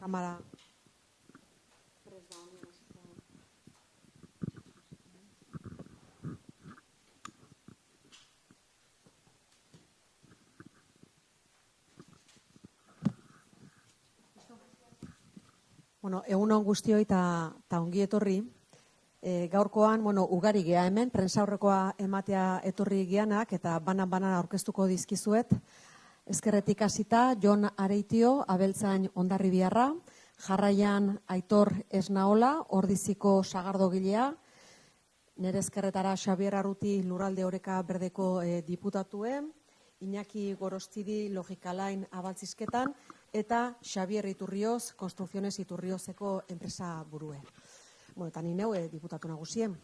Kamara. Bueno, egun on guztioi eta ongi etorri. Gaurkoan, ugari gea hemen, prentsaurrekoa ematea etorri geanak eta banan aurkeztuko dizkizuet. Ezkerretik hasita, Jon Areitio, Abeltzain Hondarribiarra, jarraian Aitor Esnaola, Ordiziko sagardogilea, nire ezkerretara Xabier Arruti Lurralde Oreka Berdeko diputatue, Iñaki Gorostidi Logikalain Abaltzizketan, eta Xabier Iturrioz, Konstrukziones Iturriozeko enpresa burue. Eta ni neu diputatu nagusien.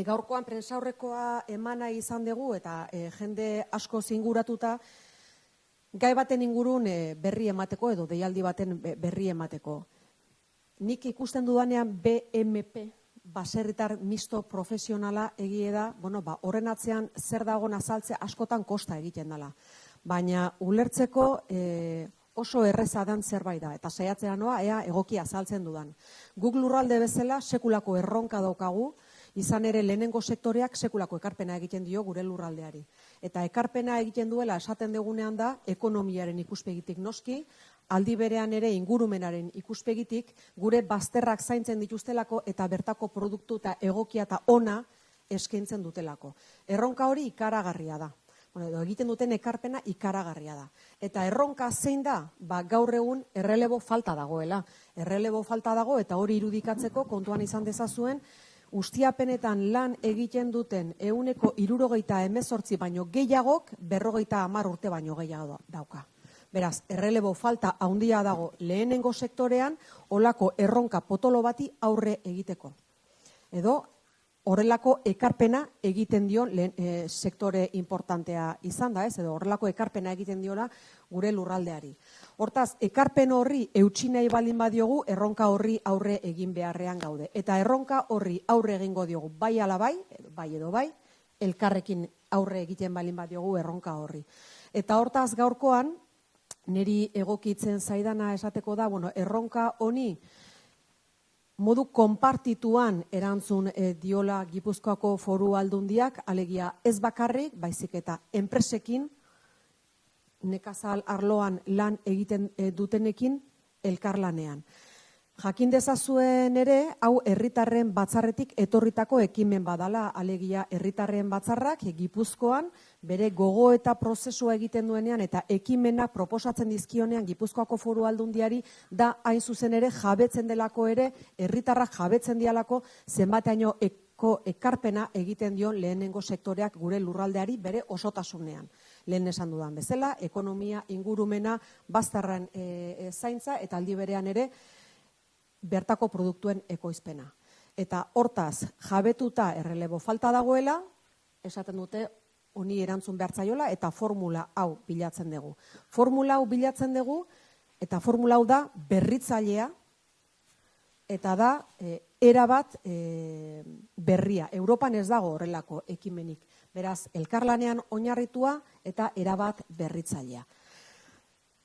Gaurkoan prentsaurrekoa emana izan dugu eta jende asko zinguratuta gai baten ingurun berri emateko edo deialdi baten berri emateko. Nik ikusten dudanean BMP, baserritar misto profesionala egie da, horren atzean zer dagoen azaltzea askotan kosta egiten dela. Baina ulertzeko oso erreza dan zerbait da, eta saiatzea noa ea egoki azaltzen dudan. Guk lurralde bezala sekulako erronka daukagu, izan ere lehenengo sektoreak sekulako ekarpena egiten dio gure lurraldeari. Eta ekarpena egiten duela esaten dugunean da ekonomiaren ikuspegitik noski, aldi berean ere ingurumenaren ikuspegitik, gure bazterrak zaintzen dituztelako eta bertako produktu eta egokia eta ona eskaintzen dutelako. Erronka hori ikaragarria da. Egiten duten ekarpena ikaragarria da. Eta erronka zein da? Gaur egun errelebo falta dagoela. Errelebo falta dago eta hori irudikatzeko kontuan izan dezazuen, ustiapenetan lan egiten duten 78 baino gehiagok 50 urte baino gehiago dauka. Beraz, errelebo falta handia dago lehenengo sektorean, olako erronka potolo bati aurre egiteko. Edo, horrelako ekarpena egiten dion sektore importantea izan da, edo horrelako ekarpena egiten diola gure lurraldeari. Hortaz, ekarpen horri eutsi nahi baldin badiogu, erronka horri aurre egin beharrean gaude. Eta erronka horri aurre egingo diogu bai ala bai edo bai, elkarrekin aurre egiten baldin badiogu erronka horri. Eta hortaz gaurkoan, niri egokitzen zaidana esateko da, erronka honi modu konpartituan erantzun diola Gipuzkoako Foru Aldundiak, alegia ez bakarrik, baizik eta enpresekin, nekazal arloan lan egiten dutenekin elkarlanean. Jakin dezazuen ere, hau herritarren batzarretik etorritako ekimen badala, alegia herritarren batzarrak Gipuzkoan bere gogo eta prozesua egiten duenean eta ekimenak proposatzen dizkionean Gipuzkoako Foru Aldundiari da hain zuzen ere jabetzen delako ere, herritarrak jabetzen dialako zenbateaino ekarpena egiten dion lehenengo sektoreak gure lurraldeari bere osotasunean. Lehen esan dudan bezala, ekonomia, ingurumena, bazterran zaintza eta aldi berean ere bertako produktuen ekoizpena. Eta hortaz, jabetuta errelebo falta dagoela, esaten dute honi erantzun behartzaiola eta formula hau bilatzen dugu. Formula hau bilatzen dugu eta formula hau da berritzailea eta da erabat berria. Europan ez dago horrelako ekimenik. Beraz, elkarlanean oinarritua eta erabat berritzailea.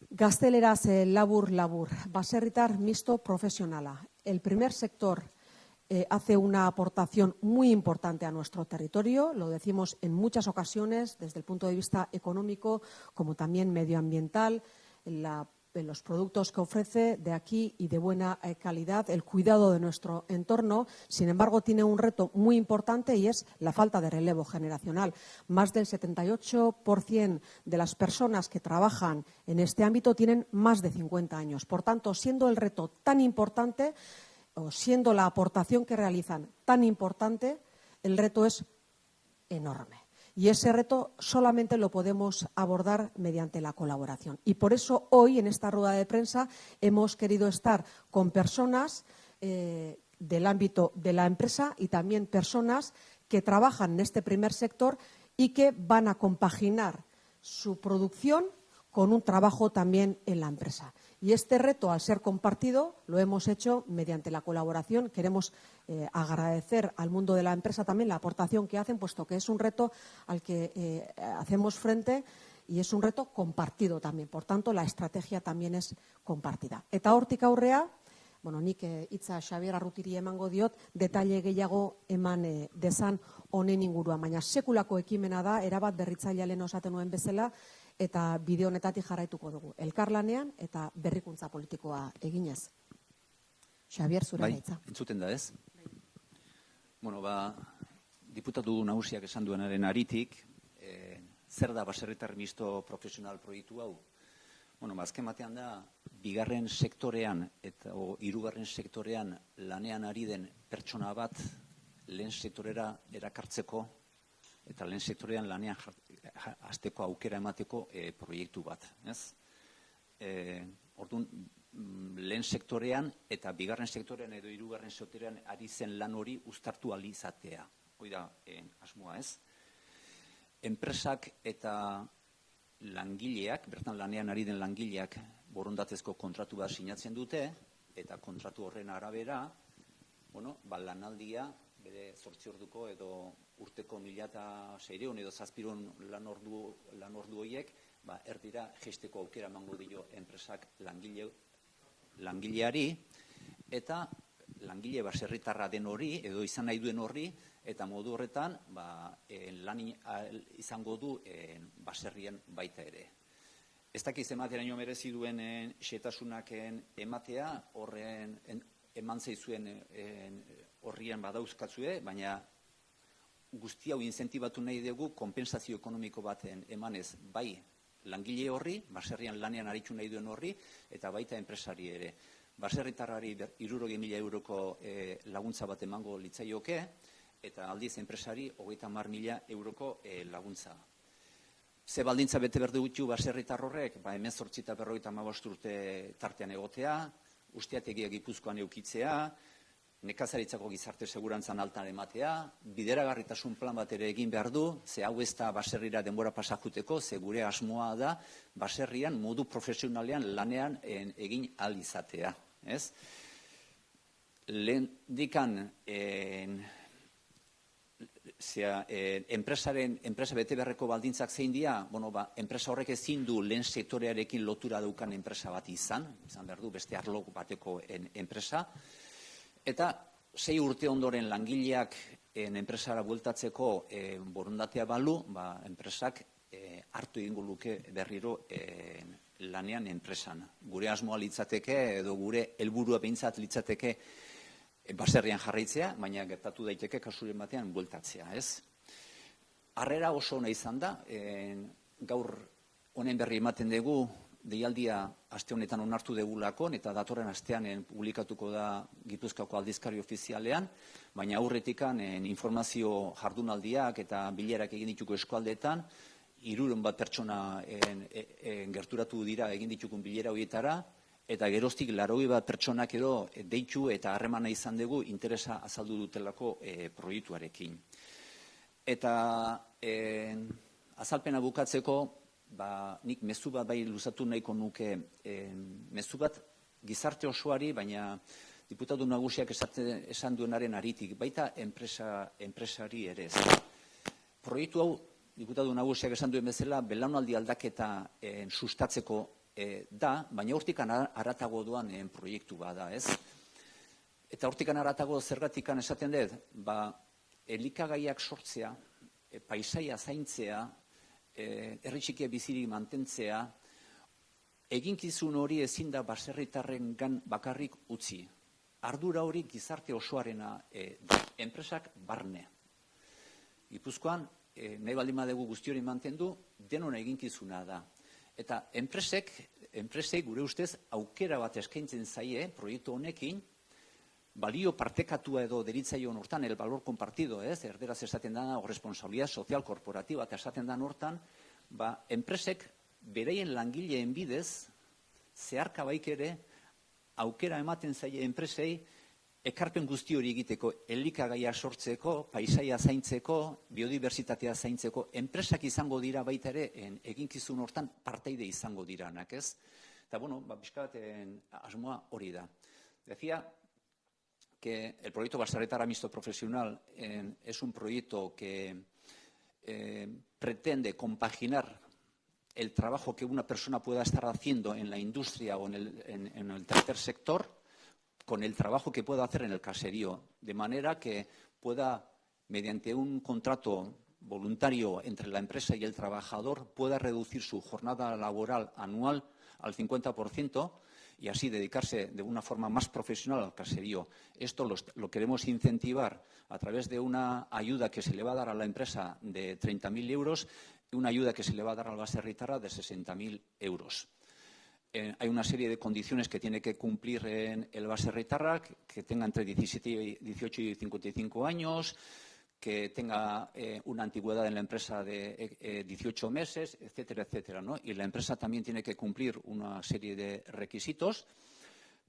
Gazteleraz labur, baserritar misto profesionala. El primer sector hace una aportación muy importante a nuestro territorio, lo decimos en muchas ocasiones, desde el punto de vista económico, como también medioambiental, los productos que ofrece de aquí y de buena calidad, el cuidado de nuestro entorno. Sin embargo, tiene un reto muy importante y es la falta de relevo generacional. Más del 78% de las personas que trabajan en este ámbito tienen más de 50 años. Por tanto, siendo el reto tan importante, o siendo la aportación que realizan tan importante, el reto es enorme. Y ese reto solamente lo podemos abordar mediante la colaboración. Y por eso hoy, en esta rueda de prensa, hemos querido estar con personas del ámbito de la empresa y también personas que trabajan en este primer sector y que van a compaginar su producción con un trabajo también en la empresa. Y este reto, al ser compartido, lo hemos hecho mediante la colaboración. Queremos agradecer al mundo de la empresa también la aportación que hacen, puesto que es un reto al que hacemos frente y es un reto compartido también. Por tanto, la estrategia también es compartida. Eta hortik aurrea, nik hitza Xabier Arrutiri emango diot, detaile gehiago eman dezan honen inguruan. Baina sekulako ekimena da, erabat berritzailea lehen osaten nuen bezala, eta bide honetatik jarraituko dugu. Elkarlanean eta berrikuntza politikoa eginez. Xabier, zure gaitza. Entzuten da ez? Diputatu nagusiak esan duenaren aritik, zer da baserritar misto profesional proiektu hau? Azken batean da, bigarren sektorean eta hirugarren sektorean lanean ari den pertsona bat lehen sektorera erakartzeko eta lehen sektorean lanean hasteko aukera emateko proiektu bat. Orduan, lehen sektorean eta bigarren sektorean edo hirugarren sektorean ari zen lan hori uztartu ahal izatea. Hoi da asmoa, ez? Enpresak eta langileak, bertan lanean ari den langileak borondatezko kontratu bat sinatzen dute, eta kontratu horren arabera, lanaldia, bere 8 orduko edo urteko 1.600 edo 700 lan ordu horiek, erdira jeisteko aukera emango dio enpresak langileari, eta langile baserritarra den hori, edo izan nahi duen horri, eta modu horretan lan izango du baserrien baita ere. Ez dakiz emateraino merezi duen xetasunak ematea, horren eman zaizuen horrien badauzkatzue, baina guzti hau inzentibatu nahi dugu konpensazio ekonomiko baten emanez bai langile horri, baserrian lanean aritzu nahi duen horri, eta baita enpresari ere. Baserritarrari 60.000 euroko laguntza bat emango litzaioke, eta aldiz enpresari 30.000 euroko laguntza. Ze baldintza bete behar dugu baserritar horrek, 18 eta 55 urte tartean egotea, ustiategia Gipuzkoan eukitzea, nekazaritzako gizarte segurantzan altan ematea, bideragarritasun plan bat ere egin behar du, ze hau ez da baserrira denbora pasakuteko, ze gure asmoa da baserrian modu profesionalean lanean egin ahal izatea. Lehendikan enpresa bete beharreko baldintzak zein dira, enpresa horrek ezin du lehen sektorearekin lotura daukan enpresa bat izan behar du beste arlo bateko enpresa, eta 6 urte ondoren langileak enpresara bueltatzeko borondatea balu, enpresak hartu egingo luke berriro lanean enpresan. Gure asmoa litzateke edo gure helburua behintzat litzateke baserrian jarraitzea, baina gertatu daiteke kasuren batean bueltatzea, ez? Harrera oso ona izan da, gaur honen berri ematen dugu, deialdia aste honetan onartu degulako, eta datorren astean publikatuko da Gipuzkoako aldizkari ofizialean, baina aurretikan informazio jardunaldiak eta bilerak egin dituko eskualdeetan, 300 bat pertsona gerturatu dira egin ditukun bilera horietara, eta geroztik 80 bat pertsonak edo deitu eta harremana izan dugu interesa azaldu dutelako proiektuarekin. Eta azalpena bukatzeko, nik mezu bat bai luzatu nahiko nuke, mezu bat gizarte osoari, baina diputatu nagusiak esan duenaren aritik, baita enpresari ere. Proiektu hau, diputatu nagusiak esan duen bezala, belaunaldi aldaketa sustatzeko da, baina hortikan haratago doan proiektu bada, ez? Eta hortikan haratago zergatikan esaten dut, elikagaiak sortzea, paisaia zaintzea, herri txikia bizirik mantentzea, eginkizun hori ezin da baserritarrengan bakarrik utzi. Ardura hori gizarte osoarena enpresak barne. Gipuzkoan, nahi baldin badugu guzti hori mantendu, denon eginkizuna da. Eta enpresek gure ustez aukera bat eskaintzen zaie proiektu honekin, balio partekatua edo deritzaion hortan, el valor compartido, erderaz esaten da, o responsabilidad social korporatiba, eta esaten da hortan, enpresek bereien langileen bidez, zeharka baik ere, aukera ematen zaie enpresei, ekarpen guzti hori egiteko, elikagaia sortzeko, paisaia zaintzeko, biodibertsitatea zaintzeko, enpresak izango dira baita ere, eginkizun hortan parteide izango diranak, ez? Eta, bizka baten asmoa hori da. Decía que el proyecto Baserritar Mixto Profesional es un proyecto que pretende compaginar el trabajo que una persona pueda estar haciendo en la industria o en el tercer sector con el trabajo que pueda hacer en el caserío, de manera que pueda, mediante un contrato voluntario entre la empresa y el trabajador, pueda reducir su jornada laboral anual al 50% y así dedicarse de una forma más profesional al caserío. Esto lo queremos incentivar a través de una ayuda que se le va a dar a la empresa de 30.000 euros y una ayuda que se le va a dar al baserritarra de 60.000 euros. Hay una serie de condiciones que tiene que cumplir en el baserritarra, que tenga entre 18 y 55 años, que tenga una antigüedad en la empresa de 18 meses, etcétera, etcétera, ¿no? Y la empresa también tiene que cumplir una serie de requisitos.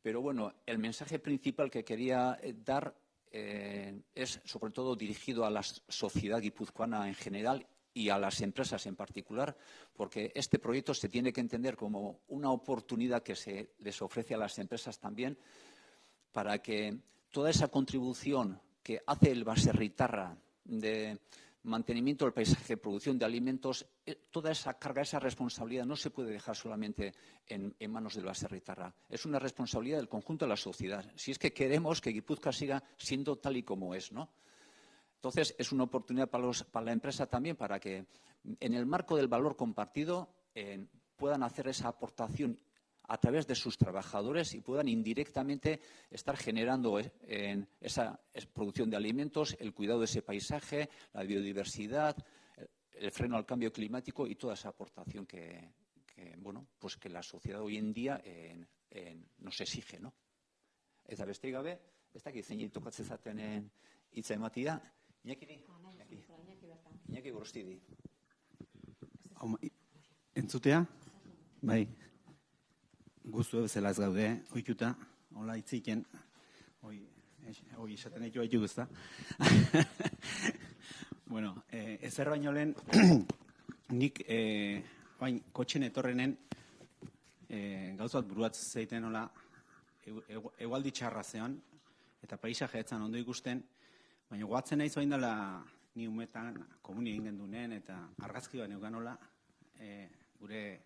Pero, bueno, el mensaje principal que quería dar es, sobre todo, dirigido a la sociedad guipuzcoana en general y a las empresas en particular, porque este proyecto se tiene que entender como una oportunidad que se les ofrece a las empresas también para que toda esa contribución que hace el baserritarra de mantenimiento del paisaje, producción de alimentos, toda esa carga, esa responsabilidad no se puede dejar solamente en manos del baserritarra. Es una responsabilidad del conjunto de la sociedad. Si es que queremos que Guipúzcoa siga siendo tal y como es, ¿no? Entonces, es una oportunidad para la empresa también para que, en el marco del valor compartido, puedan hacer esa aportación a través de sus trabajadores y puedan indirectamente estar generando esa producción de alimentos, el cuidado de ese paisaje, la biodiversidad, el freno al cambio climático y toda esa aportación que pues que la sociedad hoy en día nos exige, ¿no? Eta besterik gabe, ez dakit zein tokatzen zaten hitza ematia. Iñaki Gorostidi. Entzutea? Bai. Guztu bezala ez gaude, ohituta, hola hitziken, hoi esaten eko haitu guzta. Bueno, ezer baino lehen, nik bain kotxen etorrenen gauzat buruatz zeiten hola egualdi txarra zeon, eta paisaje etzan ondo ikusten, baina guatzen nahi zoin dela ni umetan komuni egin gendunen, eta argazki bat neukan hola, gure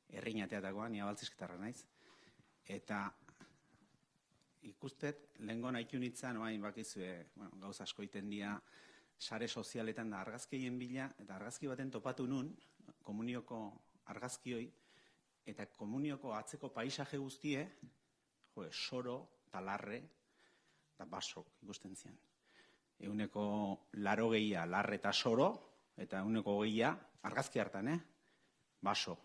erreinateatakoa, ni abaltzizketarra naiz. Eta ikustet, lehenko nahitu nintzen, bakizue, gauza asko iten dia, sare sozialetan da argazkien bila, eta argazki baten topatu nun, komunioko argazkioi, eta komunioko atzeko paisaje guztie, soro, talarre, eta basok ikusten zian. Euneko 80 larre eta soro, eta euneko 20 argazki hartan, baso.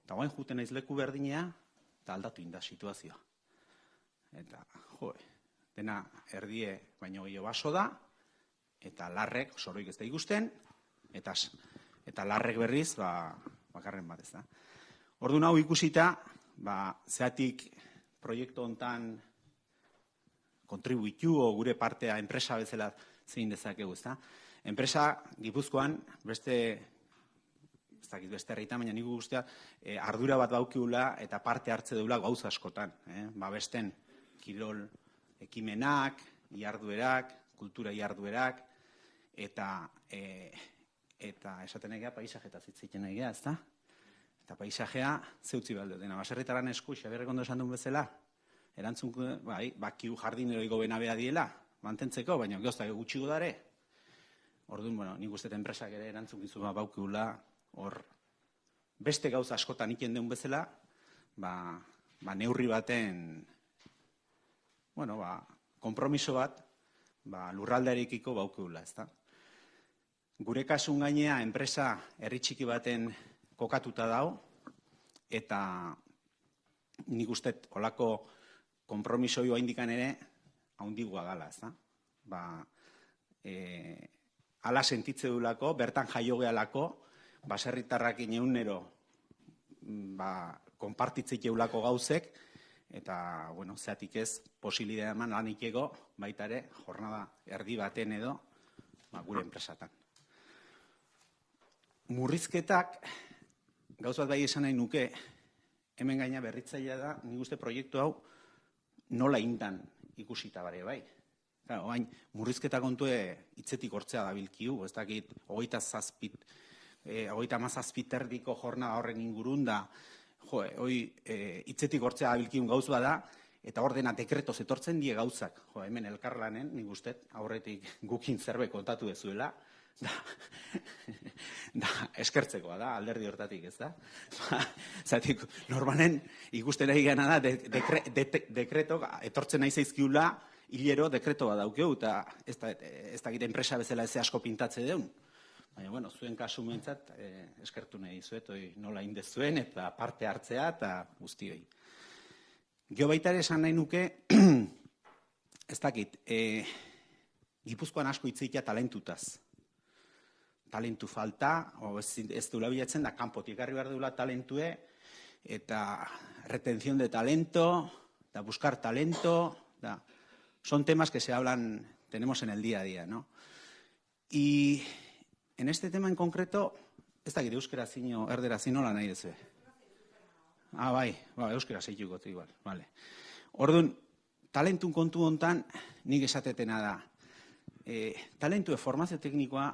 Eta guain juten naiz leku berdinea, eta aldatu inda situazioa. Eta, dena erdie baino gehiago baso da, eta larrek, soroik ez da ikusten, eta larrek berriz, bakarren bat ez da. Orduan hau ikusita, zeatik proiektu hontan kontribuitu, o gure partea enpresa bezala zein dezakegu, ez da. Enpresa, Gipuzkoan, beste herritan, baina nik guztia ardura bat baukiula eta parte hartze deula gauza askotan. Besten kirol ekimenak, iarduerak, kultura iarduerak, eta esaten egea paisaje eta zitzeiten egea, ez da? Eta paisajea zeutzi balde dena. Baserritarran esku, Xaberrek ondo esan duen bezala, erantzun, bakiu jardineroiko benabea diela, mantentzeko, baina gehoztak gutxiko dare. Orduan, nik uste enpresak ere erantzun gizu baukiula, hor, beste gauza askotan iken deun bezala, neurri baten, kompromiso bat, lurraldearekiko baukeula, ez da. Gure kasun gainea, enpresa herri txiki baten kokatuta dago, eta nik uste olako kompromiso joa indikan ere, haundigua gala, ez da. Ala sentitze dulako, bertan jaio gehalako, baserritarrak ineunero konpartitzik eulako gauzek, eta, zeatik ez, posibilidea eman lanik ego, baita ere, jornada erdi baten edo, gure enpresatan. Murrizketak, gauz bat bai esan nahi nuke, hemen gaina berritzailea da, nik uste proiektu hau nola indan ikusita bare bai. Murrizketa kontue hitzetik hortzea da bilkiu, ez dakit 27 37 erdiko jornada horren ingurun da, hitzetik hortzea abilkiun gauz bada, eta ordena dekretoz etortzen die gauzak. Hemen elkarlanen, nik uste, aurretik gukin zerbait kontatu dezuela, da eskertzekoa da, alderdi hortatik, ez da? Zatik, normalen ikusten ari gana da, dekreto, etortzen nahi zaizkiula, hilero dekreto bat daukeu, eta ez dakit enpresa bezala ez asko pintatze deun. Baina, bueno, zuen kasu mentzat, eskertu nahi zuet, nola indezuen, eta parte hartzea, eta guztioi. Gio baita ere esan nahi nuke, ez dakit, Gipuzkoan asko hitz talentutaz. Talentu falta, ez duela bilatzen da, kanpotik garri behar duela talentue, eta retención de talento, da buscar talento, son temas que tenemos en el día a día, ¿no? Y en este tema en concreto, ez dakit euskera zino, erdera zino la nahi dezue. Bai, euskera zeituko igual, vale. Orduan, talentun kontu hontan, nik esatetena da. Talentue formazio teknikoa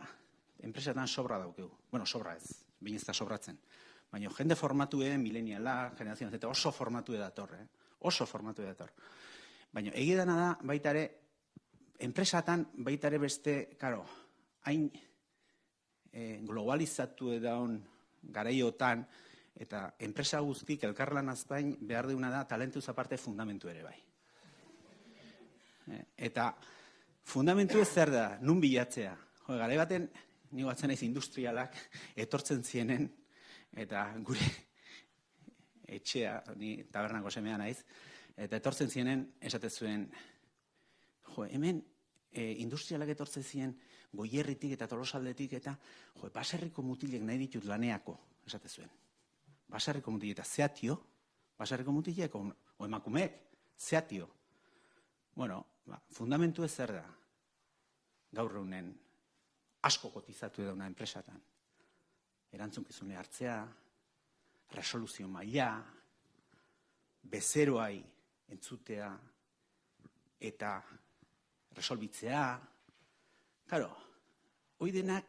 enpresetan sobra daukegu. Bueno, sobra ez, binezta sobratzen. Baina jende formatue, mileniala, generazioan zeta, oso formatue dator, oso formatue dator. Baina egidana da, baita ere, enpresatan, baita ere beste, karo, hain globalizatu edaun garaiotan, eta enpresa guztik elkarlan azpain behar deuna da talentuz aparte fundamentu ere bai. Eta fundamentu ez zer da, nun bilatzea. Garai baten, nigo batzen naiz industrialak etortzen zienen, eta gure etxea, ni tabernako semea naiz, eta etortzen zienen esate zuen, hemen industrialak etortzen ziren Goierritik eta Tolosaldetik, eta baserriko mutilek nahi ditut laneako, esate zuen. Baserriko mutilek eta zeatio, baserriko mutilek, o emakumeek, zeatio. Bueno, fundamentu ez zer da, gaur eunen asko kotizatu edauna enpresatan. Erantzunkizune hartzea, resoluzio maila, bezeroai entzutea eta resolbitzea. Karo, hoi denak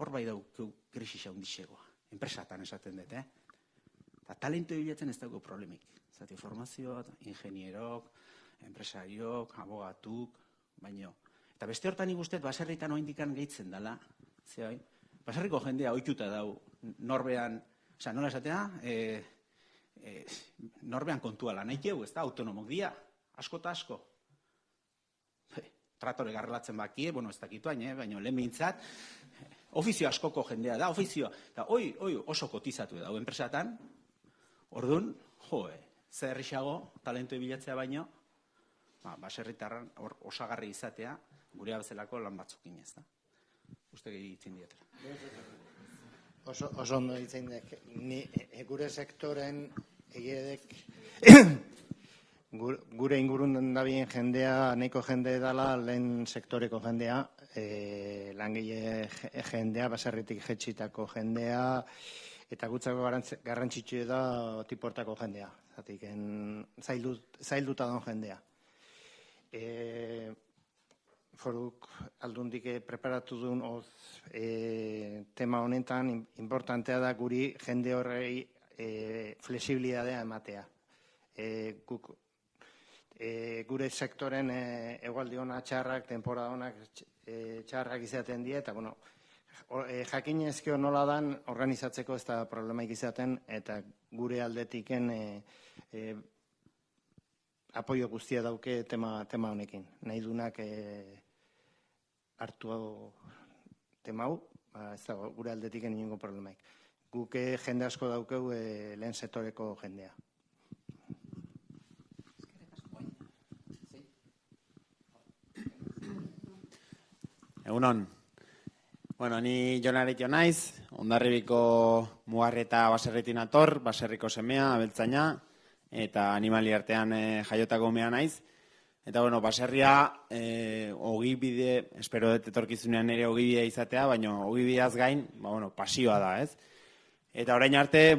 hor bai daukeu krisisa hundixegoa. Enpresatan esaten dut, Eta talento bilatzen ez dago problemik. Zati formazioa, ingenierok, enpresariok, abogatuk, baino. Eta beste hortan ikustez, baserritan oindikan gehitzen dela, baserriko jendea ohituta dau norbean, nola esatea, norbean kontua lan naikeu, ez da, autonomok dia, asko eta asko. Tratore garrelatzen bakie, ez dakitu hain, baina lehen behintzat, ofizio askoko jendea da, ofizioa, eta hoi oso kotizatu da, enpresatan, orduan, zer errixago, talentu bilatzea baino, baserritarran osagarri izatea, gure abezelako lan batzukin ez da. Uste gehi itzin dietera. Oso ondo itzin dek. Gure sektoren egiedek gure ingurun dabien jendea, nahiko jende dela, lehen sektoreko jendea, langile jendea, baserritik jetxitako jendea, eta gutzako garrantzitsu da tiportako jendea. Zatik, zailduta don jendea. Foruk aldundik preparatu duen tema honetan, importantea da guri jende horrei flexibilidadea ematea. Gure sektoren egualdi hona txarrak, temporada honak txarrak izaten die, eta jakin ezkio nola dan organizatzeko ez da problemaik izaten, eta gure aldetiken apoio guztia dauke tema honekin. Nahi dunak hartu tema hau, ez da gure aldetiken inongo problemaik. Guke jende asko daukeu lehen sektoreko jendea. Egunon. Ni Jon Aretio naiz, Hondarribiko Mugarrieta baserritin ator, baserriko semea, abeltzaina, eta animali artean jaiotako umea naiz. Eta, baserria ogibide, espero dut etorkizunean ere ogibidea izatea, baina ogibideaz gain, pasioa da, ez? Eta orain arte,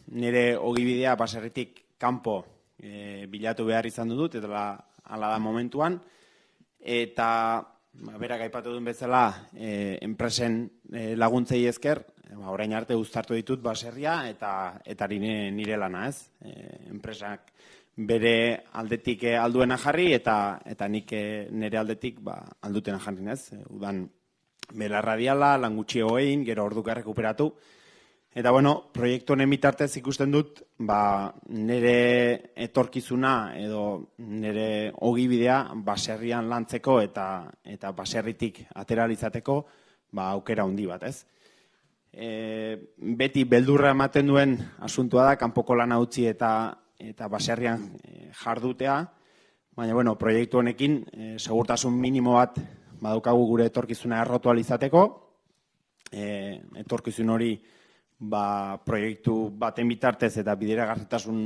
nire ogibidea baserritik kanpo bilatu behar izan dut, eta hala da momentuan. Eta berak aipatu duen bezala, enpresen laguntzei esker, orain arte uztartu ditut baserria eta nire lana, ez? Enpresak bere aldetik alduena jarri eta nik nire aldetik aldutena jarri, ez? Udan bela radiala, lan gutxi egin, gero orduka rekuperatu. Eta, bueno, proiektu honen bitartez ikusten dut, nire etorkizuna edo nire ogibidea baserrian lantzeko eta baserritik ateralizateko aukera handi bat, ez? Beti beldurra ematen duen asuntua da, kanpoko lana utzi eta baserrian jardutea, baina, bueno, proiektu honekin segurtasun minimo bat badaukagu gure etorkizuna errotu alizateko, etorkizun hori proiektu baten bitartez eta bideragarritasun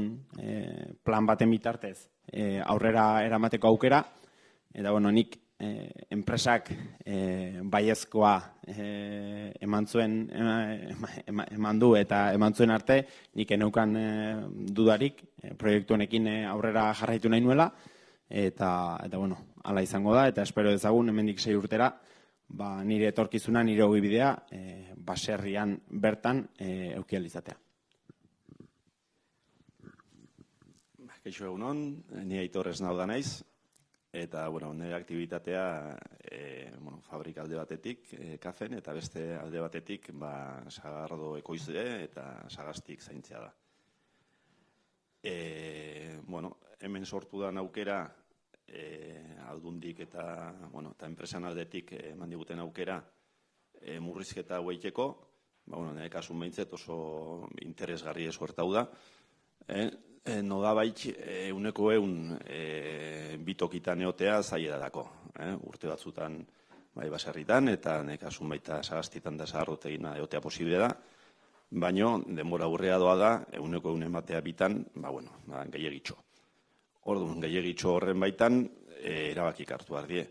plan baten bitartez aurrera eramateko aukera. Eta, bueno, nik enpresak baiezkoa eman du eta eman zuen arte, nik eneukan dudarik proiektu honekin aurrera jarraitu nahi nuela. Eta, bueno, hala izango da, eta espero dezagun hemendik 6 urtera, nire etorkizuna, nire ogibidea, baserrian bertan eukializatea. Kaixo egunon, ni Aitor Esnau da naiz, eta nire aktibitatea fabrika alde batetik, kafen, eta beste alde batetik sagardo ekoizle eta sagaztik zaintzea da. Hemen sortu da aukera, aldundik eta enpresan aldetik eman diguten aukera murrizketa hauekeko, nire kasun behintzet oso interesgarri esuertau da. Nodabait, 100% bitokitan eotea zaila dako. Urte batzutan baserritan eta nire kasun baita sagaztitan da zaharrotegina eotea posible da, baina denbora aurrea doa da, 100% ematea bitan, gehiagitxo. Orduan, gehiagitxo horren baitan, erabakik hartu behar die.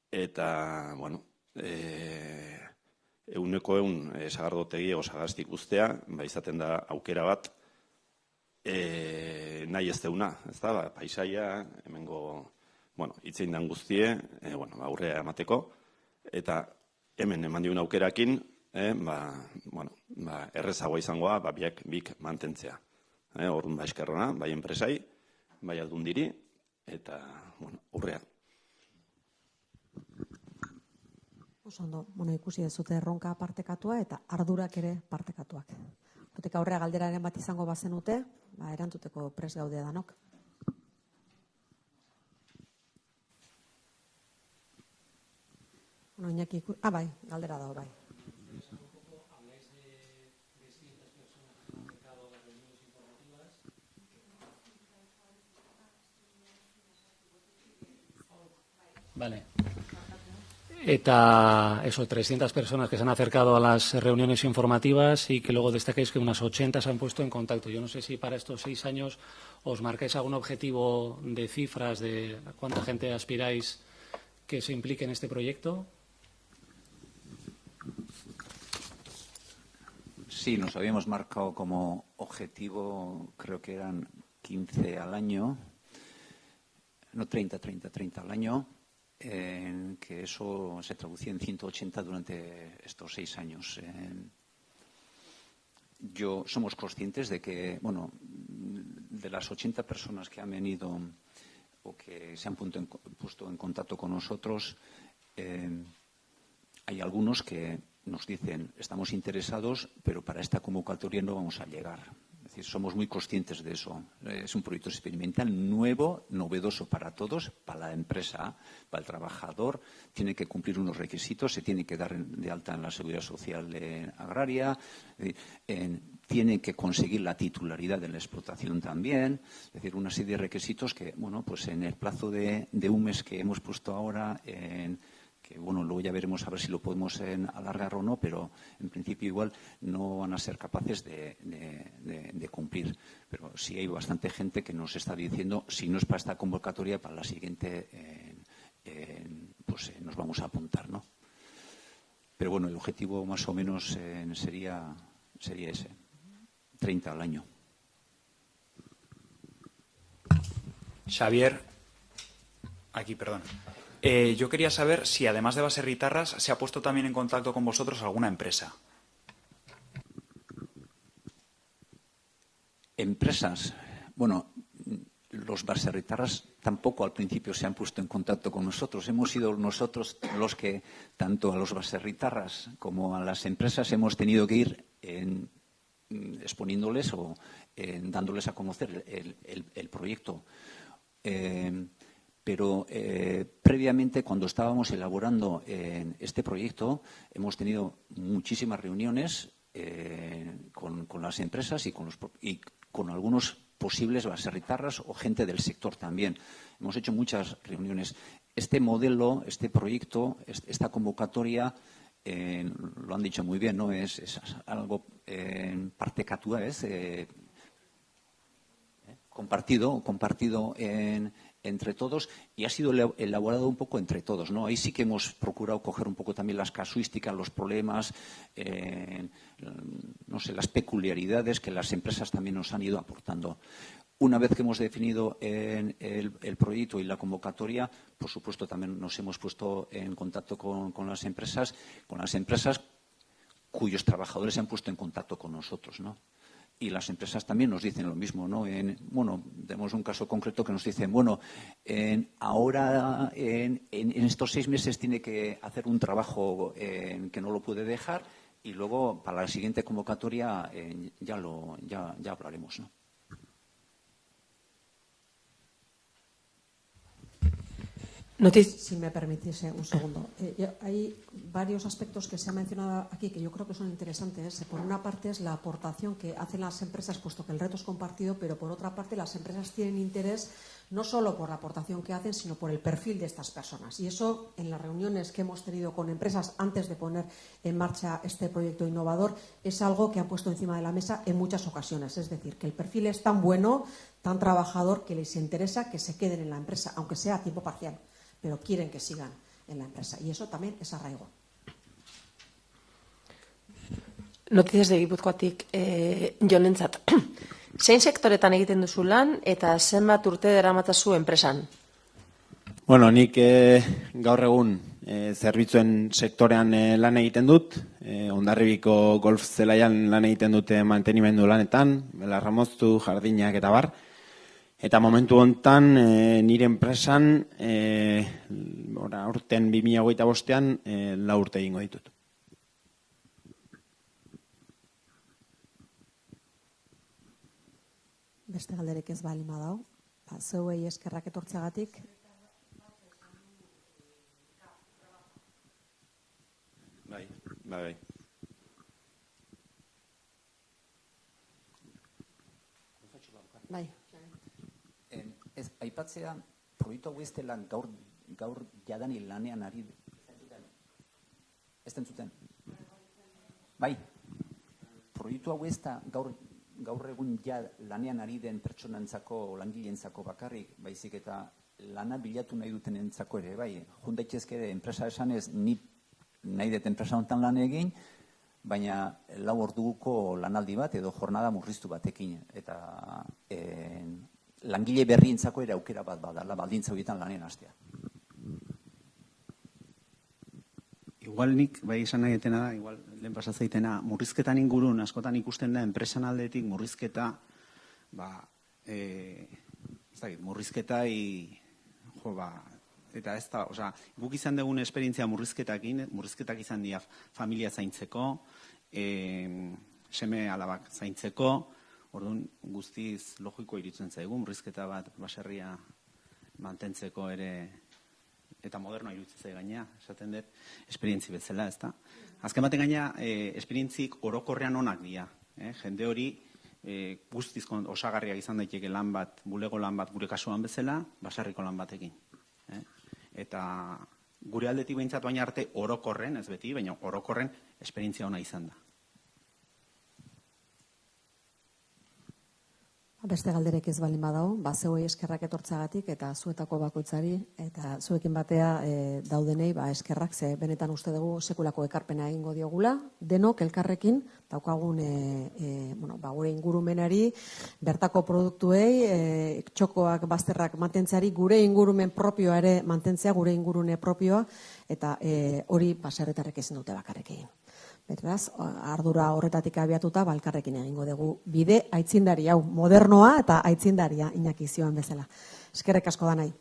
Eta, 100% sagardotegi o sagaztik guztea, izaten da aukera bat, nahi ez deuna, ez da, paisaia, hemengo, itzein dan guztie, aurrea emateko, eta hemen eman diun aukerakin, errezagoa izangoa, bik mantentzea. Orduan, eskerrona, bai enpresai, bai aldundiri, eta, aurrea. Oso ondo, ikusi dezute erronka partekatua eta ardurak ere partekatuak. Hortik aurrea galderaren bat izango bazenute, erantuteko pres gaude danok. Iñaki, bai, galdera dago, bai. Vale. Eta eso, 300 personas que se han acercado a las reuniones informativas y que luego destacáis que unas 80 se han puesto en contacto. Yo no sé si para estos 6 años os marcáis algún objetivo de cifras de cuánta gente aspiráis que se implique en este proyecto. Sí, nos habíamos marcado como objetivo, creo que eran 15 al año, no 30 al año. Que eso se traducía en 180 durante estos 6 años. Somos conscientes de que, de las 80 personas que han venido o que se han puesto en contacto con nosotros, hay algunos que nos dicen, estamos interesados, pero para esta convocatoria no vamos a llegar. Es decir, somos muy conscientes de eso. Es un proyecto experimental nuevo, novedoso para todos, para la empresa, para el trabajador. Tiene que cumplir unos requisitos, se tiene que dar de alta en la Seguridad Social agraria, tiene que conseguir la titularidad de la explotación también. Es decir, una serie de requisitos que, pues en el plazo de un mes que hemos puesto ahora, que luego ya veremos a ver si lo podemos alargar o no, pero en principio igual no van a ser capaces de cumplir. Pero sí hay bastante gente que nos está diciendo, si no es para esta convocatoria, para la siguiente pues nos vamos a apuntar, ¿no? Pero el objetivo más o menos sería ese, 30 al año. Xavier, aquí, perdón. Yo quería saber si además de Baserritarras se ha puesto también en contacto con vosotros alguna empresa. Empresas. Bueno, los baserritarras tampoco al principio se han puesto en contacto con nosotros. Hemos sido nosotros los que, tanto a los baserritarras como a las empresas, hemos tenido que ir exponiéndoles o dándoles a conocer el proyecto. Pero previamente, cuando estábamos elaborando este proyecto, hemos tenido muchísimas reuniones con las empresas y con algunos posibles baserritarras o gente del sector también. Hemos hecho muchas reuniones. Este modelo, este proyecto, esta convocatoria, lo han dicho muy bien, ¿no? Es algo partekatua, compartido entre todos, y ha sido elaborado un poco entre todos, ¿no? Ahí sí que hemos procurado coger un poco también las casuísticas, los problemas, no sé, las peculiaridades que las empresas también nos han ido aportando. Una vez que hemos definido el proyecto y la convocatoria, por supuesto también nos hemos puesto en contacto con las empresas cuyos trabajadores se han puesto en contacto con nosotros, ¿no? Y las empresas también nos dicen lo mismo, ¿no? Bueno, tenemos un caso concreto que nos dicen, bueno, ahora en estos 6 meses tiene que hacer un trabajo que no lo puede dejar, y luego para la siguiente convocatoria ya hablaremos, ¿no? Si me permitís un segundo. Hay varios aspectos que se han mencionado aquí que yo creo que son interesantes. Por una parte es la aportación que hacen las empresas, puesto que el reto es compartido, pero por otra parte las empresas tienen interés no solo por la aportación que hacen, sino por el perfil de estas personas. Y eso, en las reuniones que hemos tenido con empresas antes de poner en marcha este proyecto innovador, es algo que han puesto encima de la mesa en muchas ocasiones. Es decir, que el perfil es tan bueno, tan trabajador, que les interesa que se queden en la empresa, aunque sea a tiempo parcial, pero quieren que sigan en la empresa. Y eso también es arraigo. Noticias de Gipuzkoatik, Jonentzat. Zein sektoretan egiten duzu lan eta zenbat urte daramatzazu enpresan? Bueno, nik gaur egun zerbitzuen sektorean lan egiten dut. Hondarribiko golf zelaian lan egiten dute mantenimendu lanetan, belarramoztu, jardinak eta bar. Eta momentu hontan nire enpresan aurten 2025an 4 urte egingo ditut. Beste galderek ez bali madau. Zeuei eskerrak etortzeagatik. Bai. Bai. Aipatzea, proiektu hau ez dela gaur jadanik lanean ari. Ez entzuten? Bai. Proiektu hau ez da gaur egun lanean ari den pertsonantzako, langileentzako bakarrik, baizik eta lana bilatu nahi dutenentzako ere, bai. Jun daitezke enpresa esanez, ni nahi dut enpresa honetan lan egin, baina 4 orduko lanaldi bat edo jornada murriztu batekin. Eta langile berrientzako ere aukera bat badala, baldintza horietan lanean hastea. Igual nik, bai esan nahi etena da, igual lehen pasatzaitena, murrizketan ingurun, askotan ikusten da, enpresan aldetik murrizketa, murrizketa eta ez da, guk izan dugun esperientzia murrizketak izan dira familia zaintzeko, seme alabak zaintzeko, orduan guztiz logikoa iruditzen zaigu, murrizketa bat baserria mantentzeko ere, eta modernoa iruditzen zaigu gaina, esaten dut, esperientzi bezala, ez da. Azken baten gaina, esperientzik orokorrean onak dira. Jende hori guztiz osagarriak izan daiteke lan bat, bulego lan bat gure kasuan bezala, baserriko lan batekin. Eta gure aldetik behintzat baina arte orokorren, ez beti, baina orokorren esperientzia ona izan da. Beste galderek ez balin badao, zeuei eskerrak etortzagatik eta zuetako bakoitzari eta zuekin batea daudenei eskerrak, ze benetan uste dugu sekulako ekarpena egingo diogula, denok elkarrekin daukagun gure ingurumenari, bertako produktuei, txokoak, bazterrak mantentzeari, gure ingurumen propioa ere mantentzea, gure ingurune propioa, eta hori baserritarrek ezin dute bakarrik egin. Beraz, ardura horretatik abiatuta, elkarrekin egingo dugu bide aitzindari hau, modernoa eta aitzindaria Iñaki zioan bezala. Eskerrek asko da nahi.